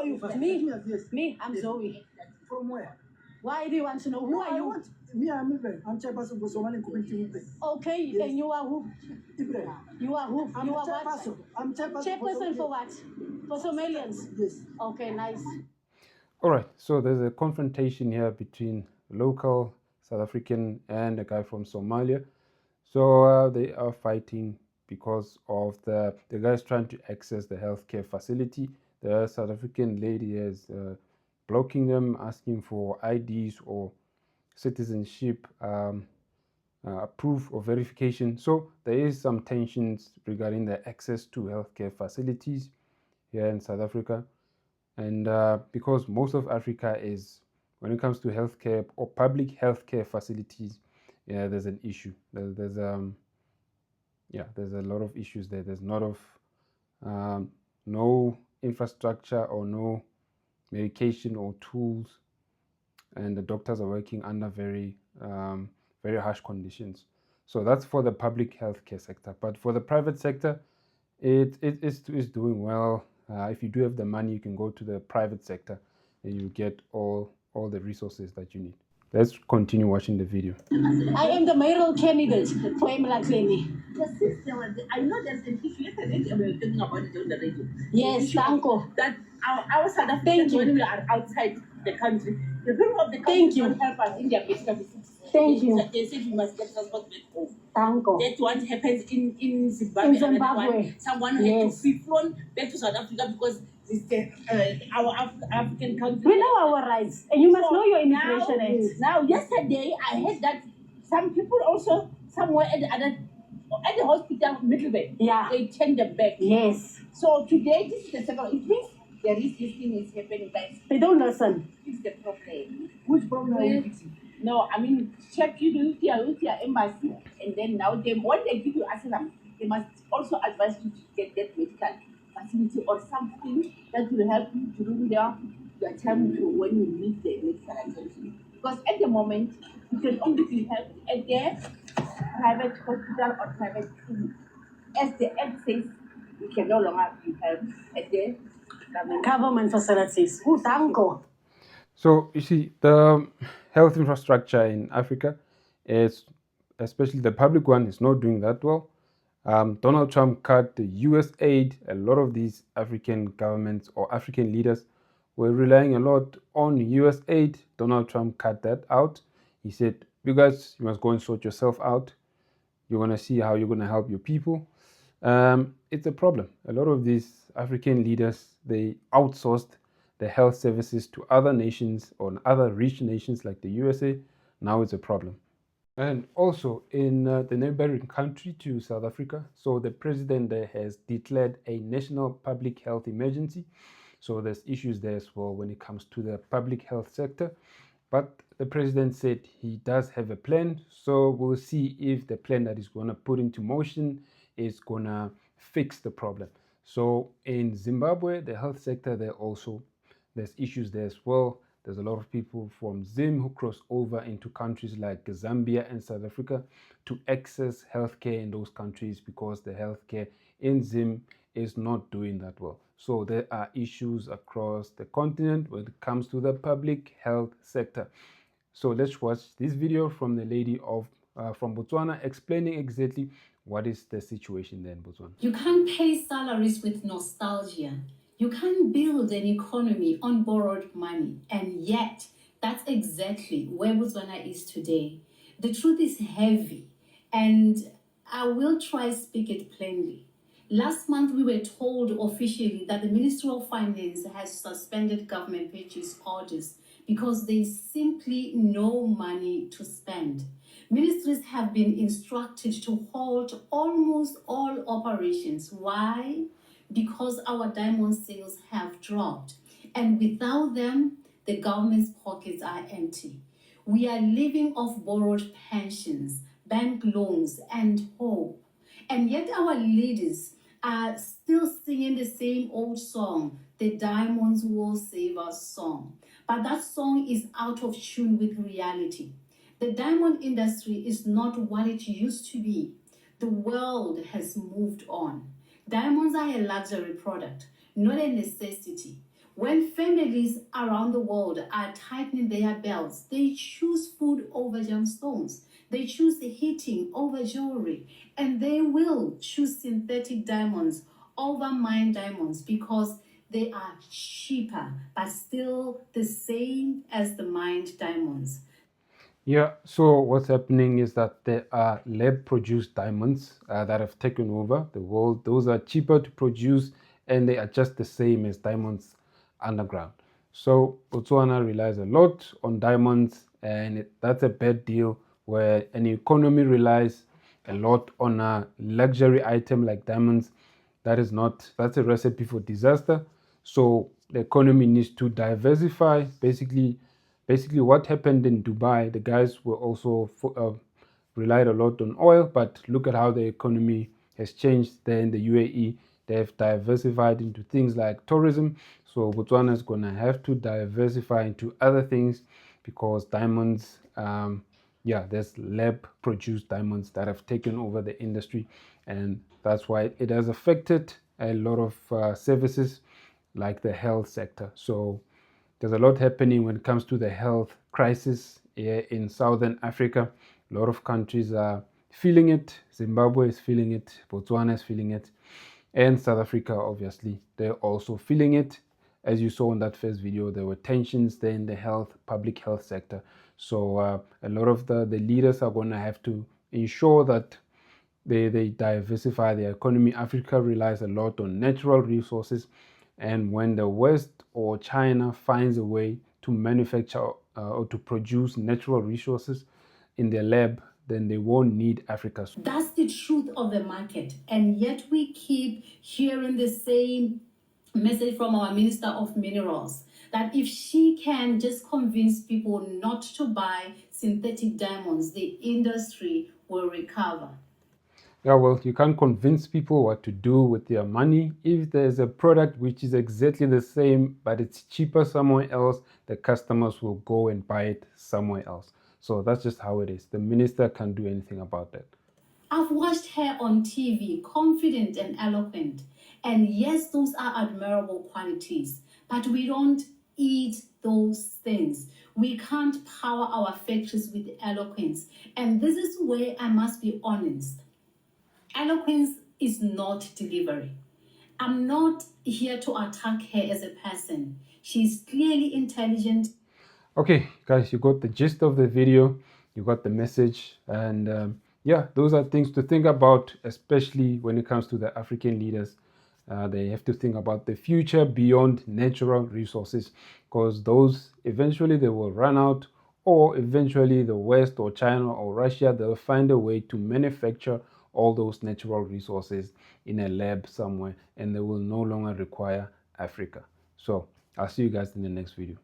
are you? Me, I'm Zoe. From where? Why do you want to know? Who are you? I'm Ibrahim. I'm chairperson for Somali community movement. Okay, yes. And you are who? Ibrahim. You are who? I'm you are chairperson. what? I'm chairperson. Chairperson for what? For Somalians? Yes. Okay, nice. All right, so there's a confrontation here between local South African and a guy from Somalia. So they are fighting because of the guys trying to access the healthcare facility. The South African lady is blocking them, asking for IDs or citizenship proof or verification. So there is some tensions regarding the access to healthcare facilities here in South Africa. And because most of Africa is, when it comes to healthcare or public healthcare facilities, yeah, there's an issue. There's a lot of issues there. There's not of no infrastructure or no medication or tools, and the doctors are working under very harsh conditions. So that's for the public healthcare sector. But for the private sector, it is doing well. If you do have the money, you can go to the private sector and you get all the resources that you need. Let's continue watching the video. I am the mayoral candidate for Emlatleni. I know there's an issue. Yesterday we were talking about it on the radio. Yes, thank you. That our South Africans, when we are outside the country, the people of the country don't help us in their medical visits. Thank you. They said we must get transport back home. Thank you. That's what happens in Zimbabwe. In Zimbabwe. Someone had to be flown back to South Africa because our African country. We know our rights, and you must know your immigration act. Now, yesterday I heard that some people also somewhere at the hospital Middleburg, they turned them back. Yes. So today this is the second. It means there is this thing is happening, guys. They don't listen. It's the problem. Which problem are you fixing? No, I mean check you with your embassy, and then now when they give you asylum, they must also advise you to get that medical facility or something that will help you during your time to when you need the medical attention. Because at the moment, you can only be helped at the private hospital or private clinic. As the act says, you can no longer be helped at the government facilities. Oh, thank you. So you see, the health infrastructure in Africa is, especially the public one, is not doing that well. Donald Trump cut the US aid. A lot of these African governments or African leaders were relying a lot on US aid. Donald Trump cut that out. He said, you guys, you must go and sort yourself out. You're going to see how you're going to help your people. It's a problem. A lot of these African leaders, they outsourced the health services to other nations or other rich nations like the USA. Now it's a problem. And also in the neighboring country to South Africa, so the president there has declared a national public health emergency. So there's issues there as well when it comes to the public health sector. But the president said he does have a plan. So we'll see if the plan that he's going to put into motion is going to fix the problem. So in Zimbabwe, the health sector, there's issues there as well. There's a lot of people from Zim who cross over into countries like Zambia and South Africa to access healthcare in those countries because the healthcare in Zim is not doing that well. So there are issues across the continent when it comes to the public health sector. So let's watch this video from the lady from Botswana explaining exactly what is the situation there in Botswana. You can't pay salaries with nostalgia. You can't build an economy on borrowed money. And yet, that's exactly where Botswana is today. The truth is heavy, and I will try to speak it plainly. Last month, we were told officially that the Ministry of Finance has suspended government purchase orders because there is simply no money to spend. Ministries have been instructed to halt almost all operations. Why? Because our diamond sales have dropped. And without them, the government's pockets are empty. We are living off borrowed pensions, bank loans, and hope. And yet our leaders are still singing the same old song, the Diamonds Will Save Us song. But that song is out of tune with reality. The diamond industry is not what it used to be. The world has moved on. Diamonds are a luxury product, not a necessity. When families around the world are tightening their belts, they choose food over gemstones. They choose the heating over jewelry, and they will choose synthetic diamonds over mined diamonds because they are cheaper, but still the same as the mined diamonds. Yeah, so what's happening is that there are lab-produced diamonds that have taken over the world. Those are cheaper to produce and they are just the same as diamonds underground. So Botswana relies a lot on diamonds, and that's a bad deal where an economy relies a lot on a luxury item like diamonds. That's a recipe for disaster. So the economy needs to diversify. Basically what happened in Dubai, the guys were also relied a lot on oil, but look at how the economy has changed there in the UAE. They have diversified into things like tourism. So Botswana is going to have to diversify into other things because diamonds, yeah, there's lab produced diamonds that have taken over the industry, and that's why it has affected a lot of services like the health sector. So there's a lot happening when it comes to the health crisis here in Southern Africa. A lot of countries are feeling it. Zimbabwe is feeling it. Botswana is feeling it. And South Africa, obviously, they're also feeling it. As you saw in that first video, there were tensions there in the public health sector. So a lot of the leaders are going to have to ensure that they diversify their economy. Africa relies a lot on natural resources, and when the West or China finds a way to manufacture or to produce natural resources in their lab, then they won't need Africa. That's the truth of the market. And yet we keep hearing the same message from our Minister of Minerals that if she can just convince people not to buy synthetic diamonds, the industry will recover. Yeah, well, you can't convince people what to do with their money. If there's a product which is exactly the same, but it's cheaper somewhere else, the customers will go and buy it somewhere else. So that's just how it is. The minister can't do anything about that. I've watched her on TV, confident and eloquent. And yes, those are admirable qualities, but we don't eat those things. We can't power our factories with eloquence. And this is where I must be honest. Eloquence is not delivery. I'm not here to attack her as a person. She's clearly intelligent. Okay, guys, you got the gist of the video, you got the message, and yeah, those are things to think about, especially when it comes to the African leaders. They have to think about the future beyond natural resources, because those eventually they will run out, or eventually the West or China or Russia, they'll find a way to manufacture all those natural resources in a lab somewhere, and they will no longer require Africa. So I'll see you guys in the next video.